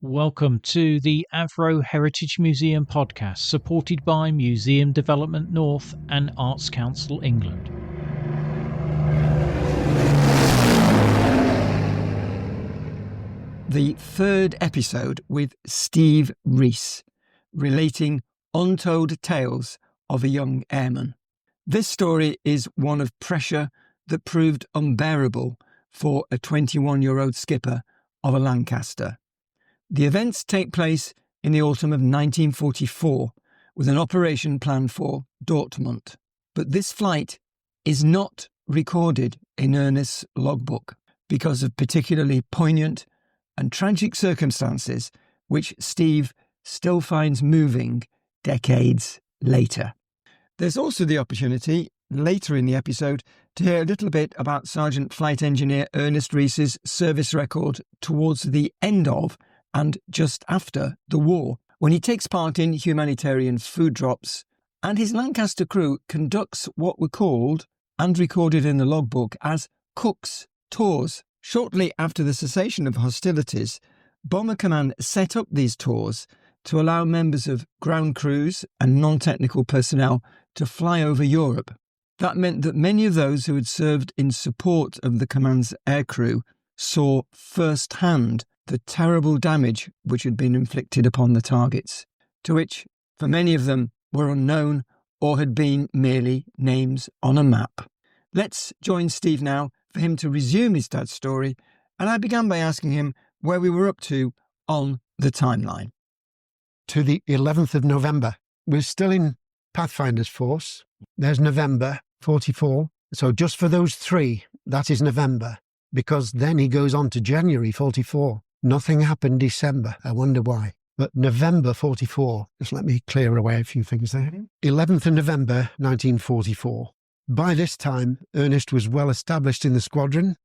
Welcome to the Avro Heritage Museum podcast, supported by Museum Development North and Arts Council England. The third episode with Steve Rees, relating untold tales of a young airman. This story is one of pressure that proved unbearable for a 21-year-old skipper of a Lancaster. The events take place in the autumn of 1944 with an operation planned for Dortmund. But this flight is not recorded in Ernest's logbook because of particularly poignant and tragic circumstances which Steve still finds moving decades later. There's also the opportunity later in the episode to hear a little bit about Sergeant Flight Engineer Ernest Rees's service record towards the end of and just after the war, when he takes part in humanitarian food drops, and his Lancaster crew conducts what were called, and recorded in the logbook, as Cook's Tours. Shortly after the cessation of hostilities, Bomber Command set up these tours to allow members of ground crews and non-technical personnel to fly over Europe. That meant that many of those who had served in support of the command's aircrew saw firsthand the terrible damage which had been inflicted upon the targets, to which, for many of them, were unknown or had been merely names on a map. Let's join Steve now for him to resume his dad's story, and I began by asking him where we were up to on the timeline. To the 11th of November. We're still in Pathfinder's force. There's November 44. So just for those three, that is November, because then he goes on to January 44. Nothing happened December. I wonder why. But November 44, just let me clear away a few things there. 11th of November 1944. By this time, Ernest was well established in the squadron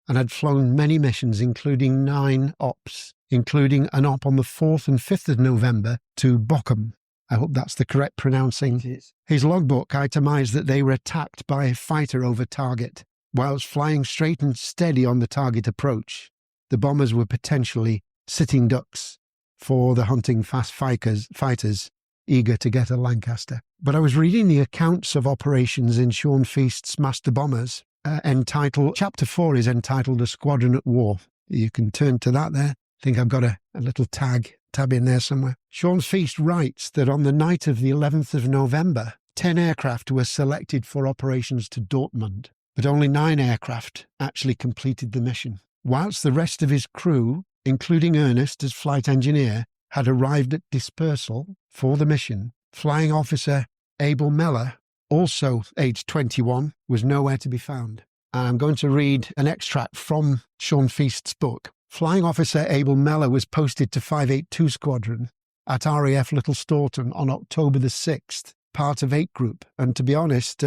and had flown many missions, including 9 ops, including an op on the 4th and 5th of November to Bochum. I hope that's the correct pronouncing. His logbook itemised that they were attacked by a fighter over target. Whilst flying straight and steady on the target approach, the bombers were potentially sitting ducks for the hunting fast fighters eager to get a Lancaster. But I was reading the accounts of operations in Sean Feast's Master Bombers, entitled, Chapter 4 is entitled A Squadron at War. You can turn to that there. I think I've got a little tab in there somewhere. Sean Feast writes that on the night of the 11th of November, 10 aircraft were selected for operations to Dortmund, but only 9 aircraft actually completed the mission. Whilst the rest of his crew, including Ernest as flight engineer, had arrived at dispersal for the mission, Flying Officer Abel Mellor, also aged 21, was nowhere to be found. And I'm going to read an extract from Sean Feast's book. Flying Officer Abel Mellor was posted to 582 Squadron at RAF Little Staunton on October the 6th, part of 8 Group. And to be honest,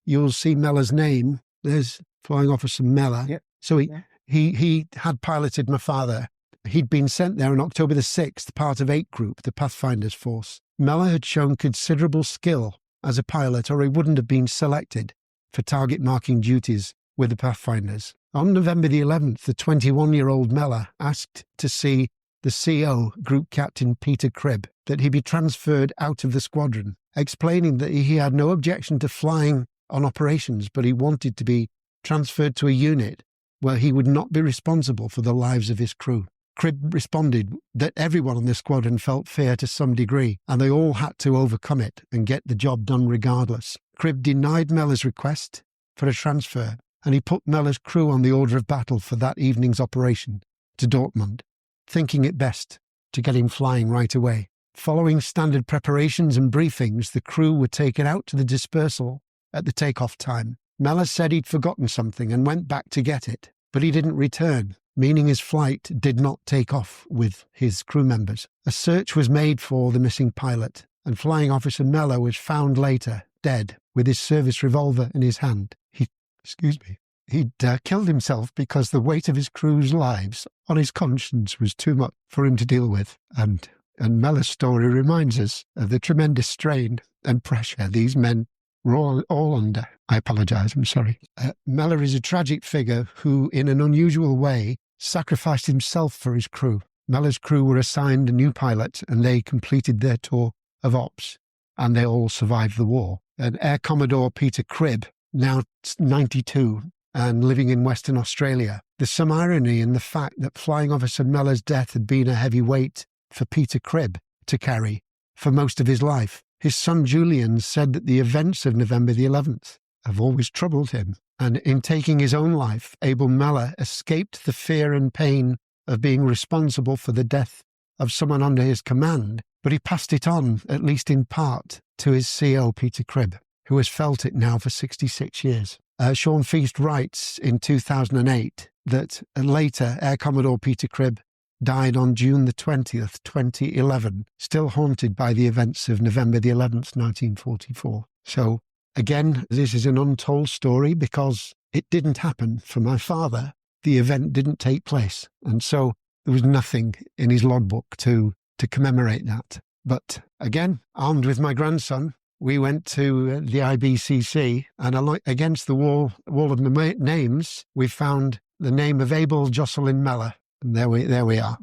you'll see Mellor's name. There's Flying Officer Mellor. Yep. So he had piloted my father. He'd been sent there on October the 6th, part of 8 Group, the Pathfinder's force. Mellor had shown considerable skill as a pilot, or he wouldn't have been selected for target marking duties with the Pathfinders. On November the 11th, the 21-year-old Mellor asked to see the CO, Group Captain Peter Cribb, that he be transferred out of the squadron, explaining that he had no objection to flying on operations, but he wanted to be transferred to a unit where he would not be responsible for the lives of his crew. Cribb responded that everyone in the squadron felt fear to some degree, and they all had to overcome it and get the job done regardless. Cribb denied Mellor's request for a transfer, and he put Mellor's crew on the order of battle for that evening's operation to Dortmund, thinking it best to get him flying right away. Following standard preparations and briefings, the crew were taken out to the dispersal at the takeoff time. Mellor said he'd forgotten something and went back to get it, but he didn't return, meaning his flight did not take off with his crew members. A search was made for the missing pilot, and Flying Officer Mellor was found later, dead, with his service revolver in his hand. He'd killed himself because the weight of his crew's lives on his conscience was too much for him to deal with. And Mellor's story reminds us of the tremendous strain and pressure these men were all under. I apologise, I'm sorry. Mellor is a tragic figure who, in an unusual way, sacrificed himself for his crew. Mellor's crew were assigned a new pilot and they completed their tour of ops and they all survived the war. And Air Commodore Peter Cribb, now 92 and living in Western Australia. There's some irony in the fact that Flying Officer Mellor's death had been a heavy weight for Peter Cribb to carry for most of his life. His son Julian said that the events of November the 11th have always troubled him. And in taking his own life, Abel Mellor escaped the fear and pain of being responsible for the death of someone under his command, but he passed it on, at least in part, to his CO, Peter Cribb, who has felt it now for 66 years. Sean Feast writes in 2008 that later Air Commodore Peter Cribb died on June the 20th, 2011, still haunted by the events of November the 11th, 1944. So, again, this is an untold story because it didn't happen for my father. The event didn't take place. And so there was nothing in his logbook to commemorate that. But again, armed with my grandson, we went to the IBCC and against the wall of names, we found the name of Abel Jocelyn Mellor. And there we are.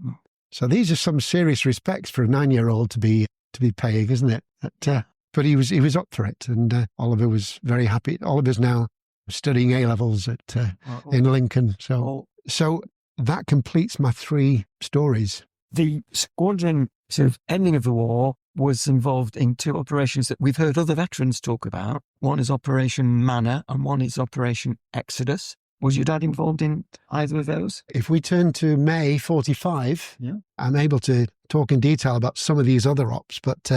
So these are some serious respects for a 9-year-old to be paying, isn't it? But he was up for it, and Oliver was very happy. Oliver's now studying A-levels in Lincoln. So that completes my 3 stories. The squadron sort of ending of the war was involved in 2 operations that we've heard other veterans talk about. One is Operation Manna and one is Operation Exodus. Was your dad involved in either of those? If we turn to May 45, I'm able to talk in detail about some of these other ops, but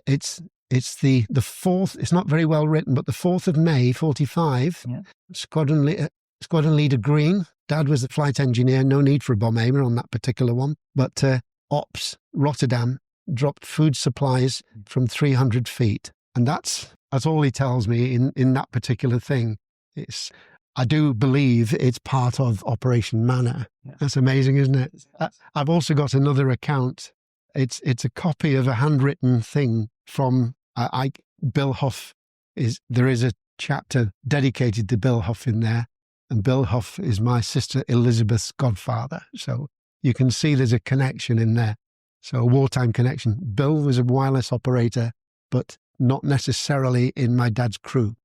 it's the 4th, it's not very well written, but the 4th of May 45, Squadron Leader Green, Dad was the flight engineer, no need for a bomb aimer on that particular one, but Ops, Rotterdam, dropped food supplies from 300 feet. And that's all he tells me in that particular thing. I do believe it's part of Operation Manna. Yeah. That's amazing, isn't it? I've also got another account. It's a copy of a handwritten thing from Bill Huff. There is a chapter dedicated to Bill Huff in there, and Bill Huff is my sister Elizabeth's godfather. So you can see there's a connection in there. So a wartime connection. Bill was a wireless operator, but not necessarily in my dad's crew.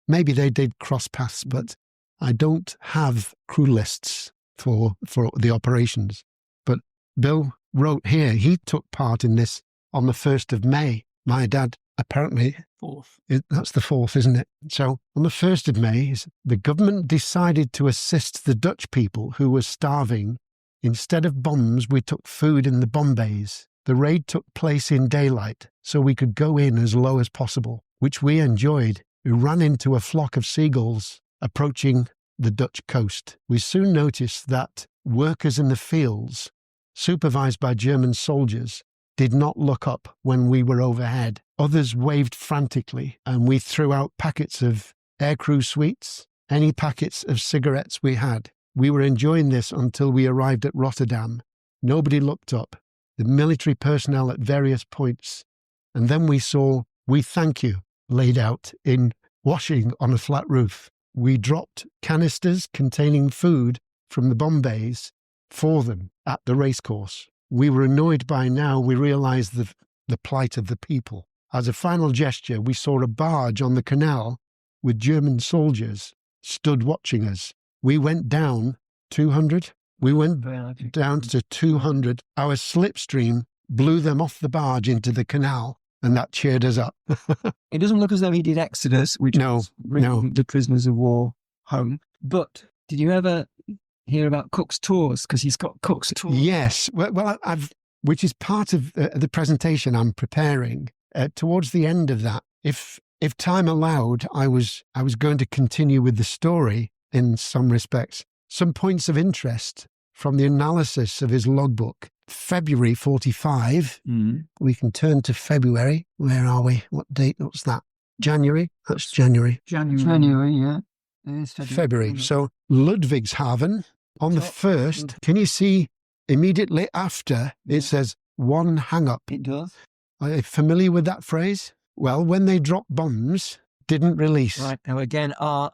Maybe they did cross paths, but I don't have crew lists for the operations. But Bill wrote here, he took part in this on the 1st of May. My dad, apparently, 4th. That's the 4th, isn't it? So on the 1st of May, the government decided to assist the Dutch people who were starving. Instead of bombs, we took food in the bomb bays. The raid took place in daylight, so we could go in as low as possible, which we enjoyed. We ran into a flock of seagulls approaching the Dutch coast. We soon noticed that workers in the fields, supervised by German soldiers, did not look up when we were overhead. Others waved frantically, and we threw out packets of aircrew sweets, any packets of cigarettes we had. We were enjoying this until we arrived at Rotterdam. Nobody looked up. The military personnel at various points. And then we saw "We Thank You" laid out in washing on a flat roof. We dropped canisters containing food from the bomb bays for them at the racecourse. We were annoyed by now we realized the plight of the people. As a final gesture, we saw a barge on the canal with German soldiers stood watching us. We went down 200. We went down to 200. Our slipstream blew them off the barge into the canal, and that cheered us up. It doesn't look as though he did Exodus, which was bringing the prisoners of war home. But did you ever hear about Cook's Tours? Because he's got Cook's Tours. Yes. Well, which is part of the presentation I'm preparing. Towards the end of that, if time allowed, I was going to continue with the story in some respects. Some points of interest from the analysis of his logbook. February 45. We can turn to February. Where are we? What date? What's that? January? That's January. January, yeah. February. So Ludwigshaven on the 1st. Can you see immediately after it says one hang-up? It does. Are you familiar with that phrase? Well, when they dropped bombs, didn't release. Right. Now, again, our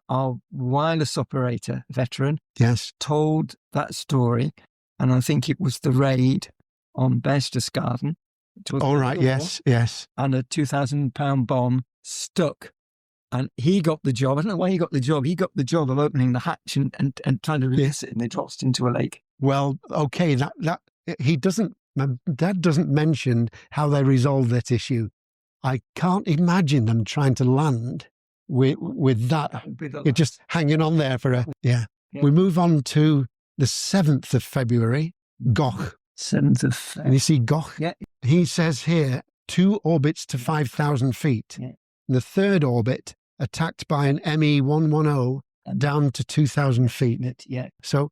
wireless operator, veteran, yes, told that story. and I think it was the raid on Berchtesgaden. All right, yes, yes. And a 2,000-pound bomb stuck. And he got the job. I don't know why he got the job. He got the job of opening the hatch and trying to release it, and they dropped it into a lake. Well, okay, my dad doesn't mention how they resolved that issue. I can't imagine them trying to land with that. You're just hanging on there for a, yeah. We move on to the 7th of February, Goch. 7th of February. And you see Goch? Yeah. He says here, 2 orbits to 5,000 feet. Yeah. The 3rd orbit attacked by an ME-110 down to 2,000 feet. Yeah. So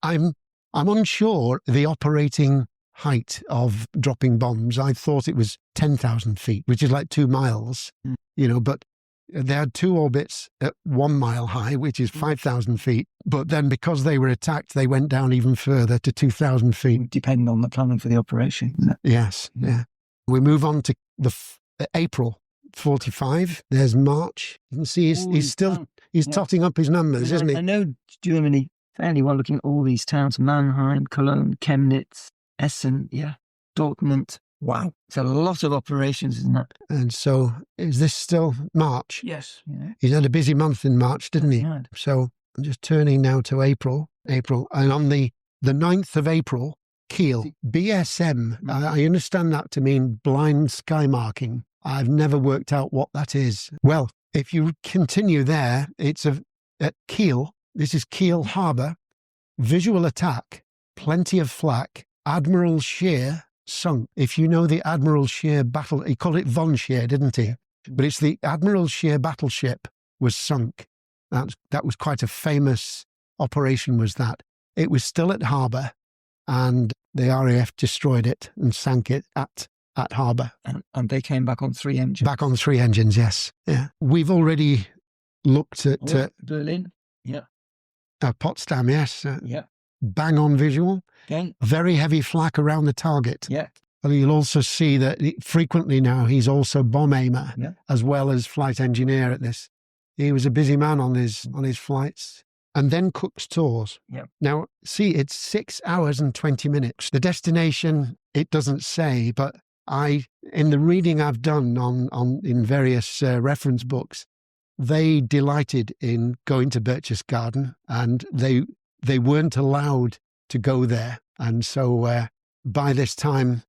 I'm unsure the operating height of dropping bombs. I thought it was 10,000 feet, which is like 2 miles, but they had 2 orbits at 1 mile high, which is 5,000 feet. But then because they were attacked, they went down even further to 2,000 feet. Depending on the planning for the operation. Yes. Yeah. We move on to the April 45. There's March. You can see he's totting up his numbers, isn't he? I know Germany fairly well, looking at all these towns: Mannheim, Cologne, Chemnitz, Essen, Dortmund. Wow. It's a lot of operations, isn't it? And so is this still March? Yes. Yeah. He's had a busy month in March, didn't he? Yeah. So I'm just turning now to April. And on the 9th of April, Kiel, BSM. I understand that to mean blind sky marking. I've never worked out what that is. Well, if you continue there, it's at Kiel. This is Kiel Harbour. Visual attack, plenty of flak. Admiral Scheer sunk. If you know the Admiral Scheer battle, he called it Von Scheer, didn't he? But it's the Admiral Scheer battleship was sunk. That was quite a famous operation, was that. It was still at harbour, and the RAF destroyed it and sank it at harbour. And they came back on 3 engines. Back on 3 engines, yes. Yeah. We've already looked at Berlin. Yeah. Potsdam, yes. Yeah. Bang on visual. Okay. Very heavy flak around the target. Yeah. And you'll also see that frequently now he's also bomb aimer as well as flight engineer at this. He was a busy man on his flights. And then Cook's Tours. Yeah. Now, see, it's 6 hours and 20 minutes. The destination, it doesn't say, but in the reading I've done in various reference books, they delighted in going to Berchtesgaden, and they weren't allowed to go there. And so by this time,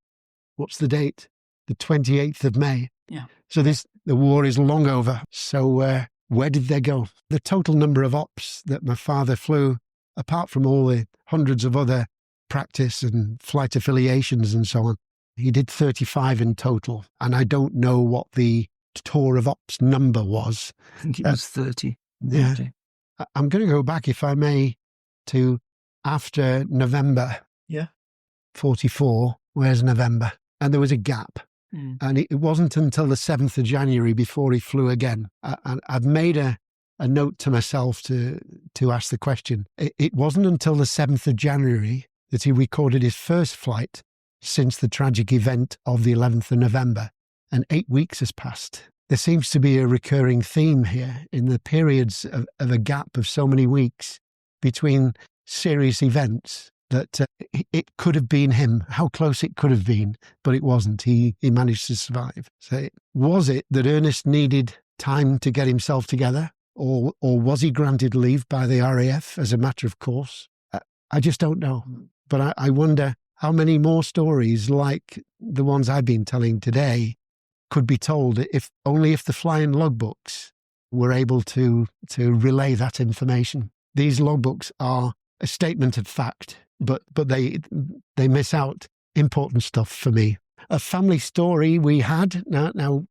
what's the date? The 28th of May. Yeah. So the war is long over. So where did they go? The total number of ops that my father flew, apart from all the hundreds of other practice and flight affiliations and so on, he did 35 in total. And I don't know what the tour of ops number was. I think it was 30. Yeah. I'm going to go back, if I may, to after November 44. Where's November? And there was a gap. And it wasn't until the 7th of January before he flew again. And I've made a note to myself to ask the question. It wasn't until the 7th of January that he recorded his first flight since the tragic event of the 11th of November. And 8 weeks has passed. There seems to be a recurring theme here in the periods of a gap of so many weeks between serious events that it could have been him, how close it could have been, but it wasn't. He managed to survive. So was it that Ernest needed time to get himself together, or was he granted leave by the RAF as a matter of course? I just don't know. But I wonder how many more stories like the ones I've been telling today could be told if the flying logbooks were able to relay that information. These logbooks are a statement of fact, but they miss out important stuff for me. A family story we had, now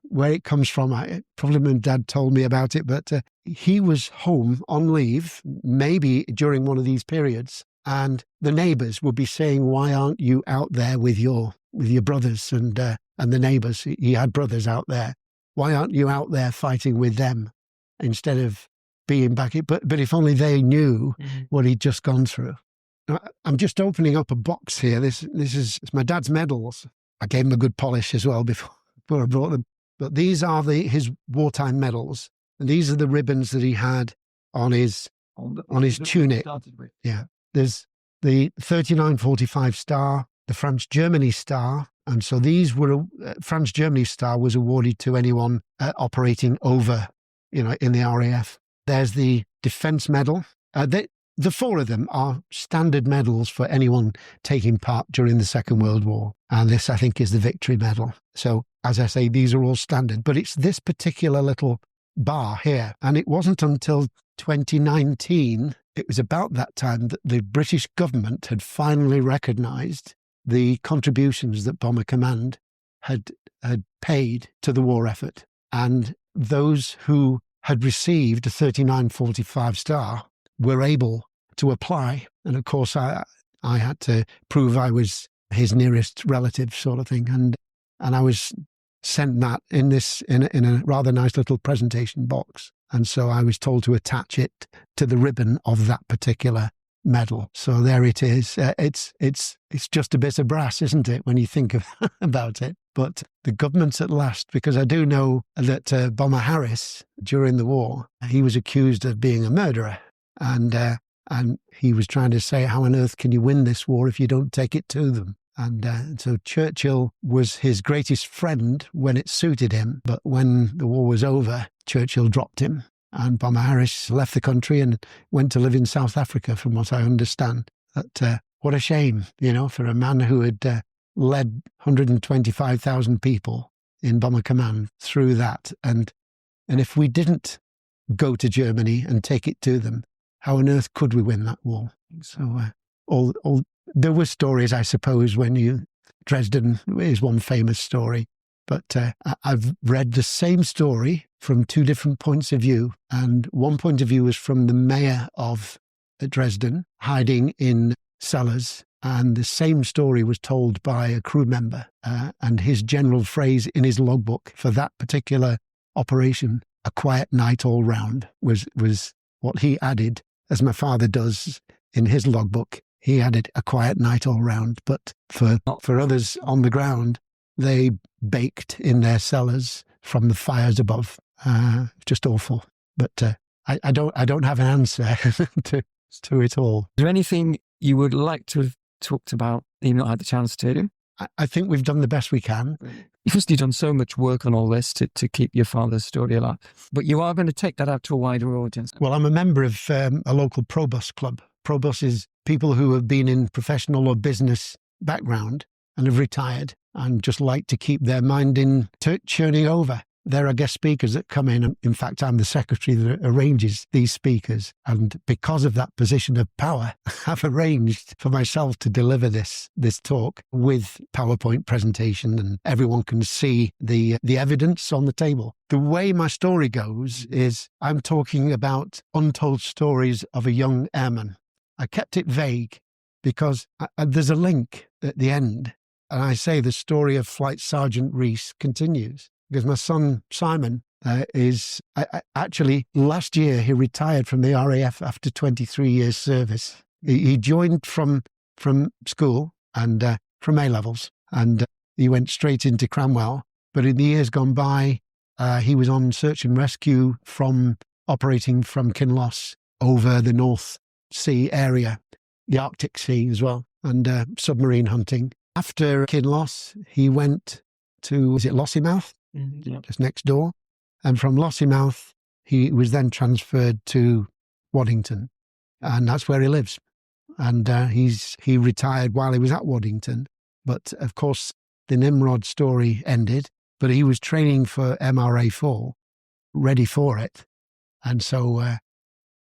where it comes from, probably my dad told me about it, but he was home on leave, maybe during one of these periods, and the neighbours would be saying, "Why aren't you out there with your brothers?" And the neighbours, he had brothers out there. "Why aren't you out there fighting with them instead of being back?" But if only they knew what he'd just gone through. Now, I'm just opening up a box here. This is my dad's medals. I gave him a good polish as well before I brought them. But these are his wartime medals, and these are the ribbons that he had on his tunic. Yeah, there's the 3945 Star, the France-Germany Star. And so these were, France-Germany Star was awarded to anyone operating over, in the RAF. There's the Defence Medal. The four of them are standard medals for anyone taking part during the Second World War. And this, I think, is the Victory Medal. So, as I say, these are all standard. But it's this particular little bar here. And it wasn't until 2019, it was about that time, that the British government had finally recognised the contributions that Bomber Command had paid to the war effort. And those who had received a 3945 Star were able to apply. And of course, I had to prove I was his nearest relative, sort of thing. And I was sent that in a rather nice little presentation box. And so I was told to attach it to the ribbon of that particular medal. So there it is. It's just a bit of brass, isn't it, when you think about it? But the government at last, because I do know that Bomber Harris, during the war, he was accused of being a murderer. And he was trying to say, how on earth can you win this war if you don't take it to them? And so Churchill was his greatest friend when it suited him. But when the war was over, Churchill dropped him. And Bomber Harris left the country and went to live in South Africa, from what I understand. But what a shame, for a man who had led 125,000 people in Bomber Command through that. And if we didn't go to Germany and take it to them, how on earth could we win that war? So there were stories, I suppose, Dresden is one famous story, but I've read the same story from two different points of view. And one point of view was from the mayor of Dresden, hiding in cellars. And the same story was told by a crew member. And his general phrase in his logbook for that particular operation, "a quiet night all round," was what he added, as my father does in his logbook. He added "a quiet night all round." But for others on the ground, they baked in their cellars from the fires above. Just awful. But I don't have an answer to it all. Is there anything you would like to have talked about that you've not had the chance to? I think we've done the best we can. You've obviously done so much work on all this to keep your father's story alive. But you are going to take that out to a wider audience. Well, I'm a member of a local pro-bus club. Pro-bus is people who have been in professional or business background and have retired and just like to keep their mind in churning over. There are guest speakers that come in. In fact, I'm the secretary that arranges these speakers. And because of that position of power, I've arranged for myself to deliver this talk with PowerPoint presentation, and everyone can see the evidence on the table. The way my story goes is I'm talking about untold stories of a young airman. I kept it vague because there's a link at the end. And I say the story of Flight Sergeant Rees continues. Because my son, Simon, is actually, last year, he retired from the RAF after 23 years service. He joined from school and from A-levels, and he went straight into Cranwell. But in the years gone by, he was on search and rescue operating from Kinloss over the North Sea area, the Arctic Sea as well, and submarine hunting. After Kinloss, he went to, is it Lossiemouth? Yeah. Just next door. And from Lossiemouth, he was then transferred to Waddington, and that's where he lives. And he retired while he was at Waddington. But of course, the Nimrod story ended, but he was training for MRA4, ready for it. And so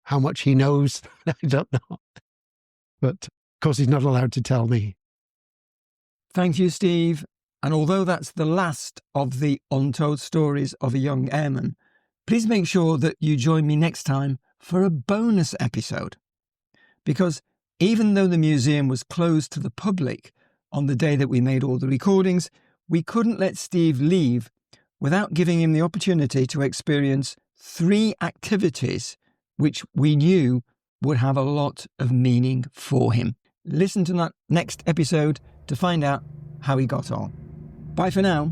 how much he knows, I don't know. But of course, he's not allowed to tell me. Thank you, Steve. And although that's the last of the untold stories of a young airman, please make sure that you join me next time for a bonus episode. Because even though the museum was closed to the public on the day that we made all the recordings, we couldn't let Steve leave without giving him the opportunity to experience 3 activities which we knew would have a lot of meaning for him. Listen to that next episode to find out how he got on. Bye for now.